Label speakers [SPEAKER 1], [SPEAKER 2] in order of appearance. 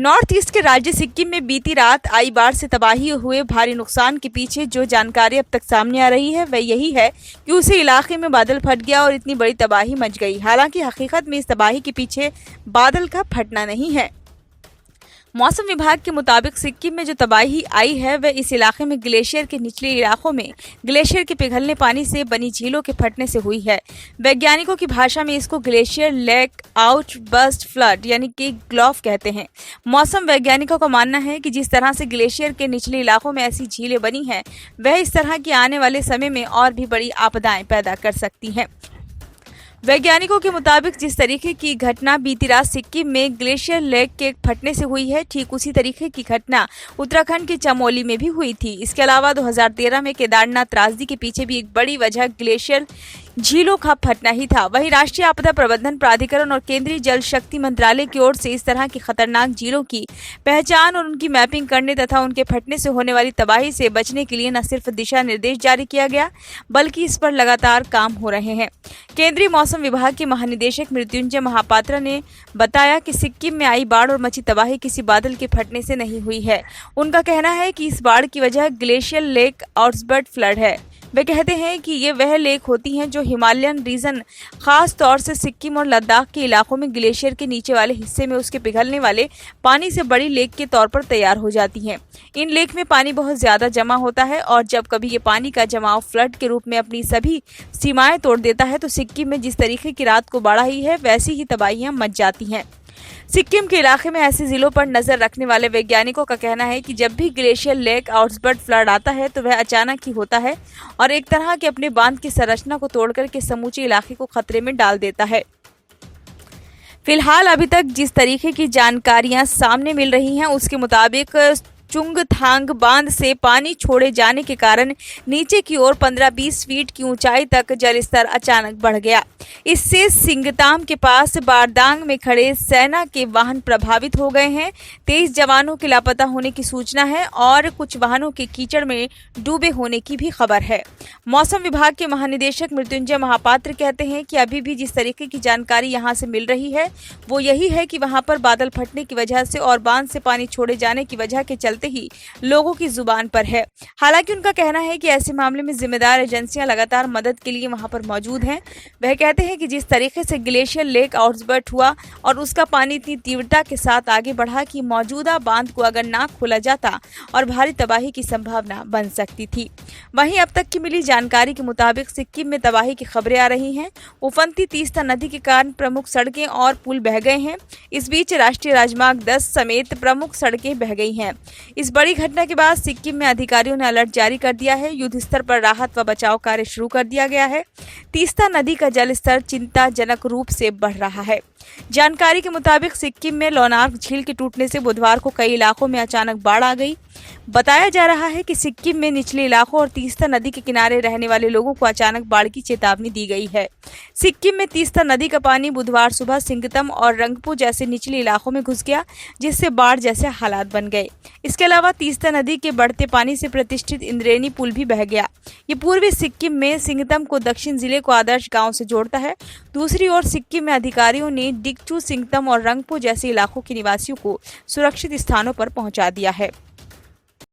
[SPEAKER 1] North east के राज्य सिक्किम में बीती रात आई बाढ़ से तबाही हुए भारी नुकसान के पीछे जो जानकारी अब तक सामने आ रही है वह यही है कि उसी इलाके में बादल फट गया और इतनी बड़ी तबाही मच गई। हालांकि हकीकत में इस तबाही के पीछे बादल का फटना नहीं है। मौसम विभाग के मुताबिक सिक्किम में जो तबाही आई है वह इस इलाके में ग्लेशियर के निचले इलाकों में ग्लेशियर के पिघलने पानी से बनी झीलों के फटने से हुई है। वैज्ञानिकों की भाषा में इसको glacier lake out burst flood यानी कि ग्लॉफ कहते हैं। मौसम वैज्ञानिकों का मानना है कि जिस तरह से ग्लेशियर के निचले इलाकों में ऐसी झीलें बनी हैं वह इस तरह की आने वाले समय में और भी बड़ी आपदाएं पैदा कर सकती हैं। वैज्ञानिकों के मुताबिक जिस तरीके की घटना बीती रात सिक्किम में ग्लेशियर लेक के फटने से हुई है, ठीक उसी तरीके की घटना उत्तराखंड के चमोली में भी हुई थी। इसके अलावा 2013 में केदारनाथ त्रासदी के पीछे भी एक बड़ी वजह ग्लेशियर झीलों का फटना ही था। वहीं राष्ट्रीय आपदा प्रबंधन प्राधिकरण और केंद्रीय जल शक्ति मंत्रालय की ओर से इस तरह की खतरनाक झीलों की पहचान और उनकी मैपिंग करने तथा उनके फटने से होने वाली तबाही से बचने के लिए न सिर्फ दिशा निर्देश जारी किया गया बल्कि इस पर लगातार काम हो रहे हैं। केंद्रीय मौसम विभाग के महानिदेशक मृत्युंजय महापात्रा ने बताया कि सिक्किम में आई बाढ़ और मची तबाही किसी बादल के फटने से नहीं हुई है। उनका कहना है कि इस बाढ़ की वजह ग्लेशियर लेक आउटबर्ट फ्लड है। वे कहते हैं कि ये वह लेक होती हैं जो हिमालयन रीजन खास तौर से सिक्किम और लद्दाख के इलाकों में ग्लेशियर के नीचे वाले हिस्से में उसके पिघलने वाले पानी से बड़ी लेक के तौर पर तैयार हो जाती हैं। इन लेक में पानी बहुत ज्यादा जमा होता है और जब कभी ये पानी का जमाव फ्लड के रूप में अपनी सभी सीमाएं तोड़ देता है तो सिक्किम में जिस तरीके की रात को बाढ़ आई है वैसी ही तबाहियां मच जाती हैं। सिक्किम के इलाके में ऐसे जिलों पर नजर रखने वाले वैज्ञानिकों का कहना है कि जब भी ग्लेशियर लेक आउटबर्ट फ्लड आता है तो वह अचानक ही होता है और एक तरह के अपने बांध की संरचना को तोड़कर के समूचे इलाके को खतरे में डाल देता है। फिलहाल अभी तक जिस तरीके की जानकारियां सामने मिल रही हैं उसके मुताबिक चुंगथांग बांध से पानी छोड़े जाने के कारण नीचे की ओर 15-20 फीट की ऊंचाई तक जलस्तर अचानक बढ़ गया। इससे सिंगताम के पास बारदांग में खड़े सेना के वाहन प्रभावित हो गए हैं। 23 जवानों के लापता होने की सूचना है और कुछ वाहनों के कीचड़ में डूबे होने की भी खबर है। मौसम विभाग के महानिदेशक मृत्युंजय महापात्र कहते हैं कि अभी भी जिस तरीके की जानकारी यहां से मिल रही है वो यही है कि वहां पर बादल फटने की वजह से और बांध से पानी छोड़े जाने की वजह के चलते ही लोगों की जुबान पर है। हालांकि उनका कहना है कि ऐसे मामले में जिम्मेदार एजेंसियां लगातार मदद के लिए वहां पर मौजूद हैं। वह कहते हैं कि जिस तरीके से ग्लेशियर लेक आउटबर्ट हुआ और उसका पानी इतनी तीव्रता के साथ आगे बढ़ा कि मौजूदा बांध को अगर ना खोला जाता और भारी तबाही की संभावना बन सकती थी। वहीं अब तक की मिली जानकारी के मुताबिक सिक्किम में तबाही की खबरें आ रही हैं। उफनती तीस्ता नदी के कारण प्रमुख सड़कें और पुल बह गए हैं। इस बीच राष्ट्रीय राजमार्ग 10 समेत प्रमुख सड़कें बह गई हैं। इस बड़ी घटना के बाद सिक्किम में अधिकारियों ने अलर्ट जारी कर दिया है। युद्ध स्तर पर राहत व बचाव कार्य शुरू कर दिया गया है। तीस्ता नदी का जलस्तर चिंताजनक रूप से बढ़ रहा है। जानकारी के मुताबिक सिक्किम में लोनार्क झील के टूटने से बुधवार को कई इलाकों में अचानक बाढ़ आ गई। बताया जा रहा है कि सिक्किम में निचले इलाकों और तीस्ता नदी के किनारे रहने वाले लोगों को अचानक बाढ़ की चेतावनी दी गई है। सिक्किम में तीस्ता नदी का पानी बुधवार सुबह सिंगतम और रंगपो जैसे निचले इलाकों में घुस गया जिससे बाढ़ जैसे हालात बन गए। इसके अलावा तीस्ता नदी के बढ़ते पानी से प्रतिष्ठित इंद्रेनी पुल भी बह गया। ये पूर्वी सिक्किम में सिंगतम को दक्षिण जिले को आदर्श गांव से जोड़ता है। दूसरी ओर सिक्किम में अधिकारियों ने डिक्चू, सिंगतम और रंगपो जैसे इलाकों के निवासियों को सुरक्षित स्थानों पर पहुंचा दिया है।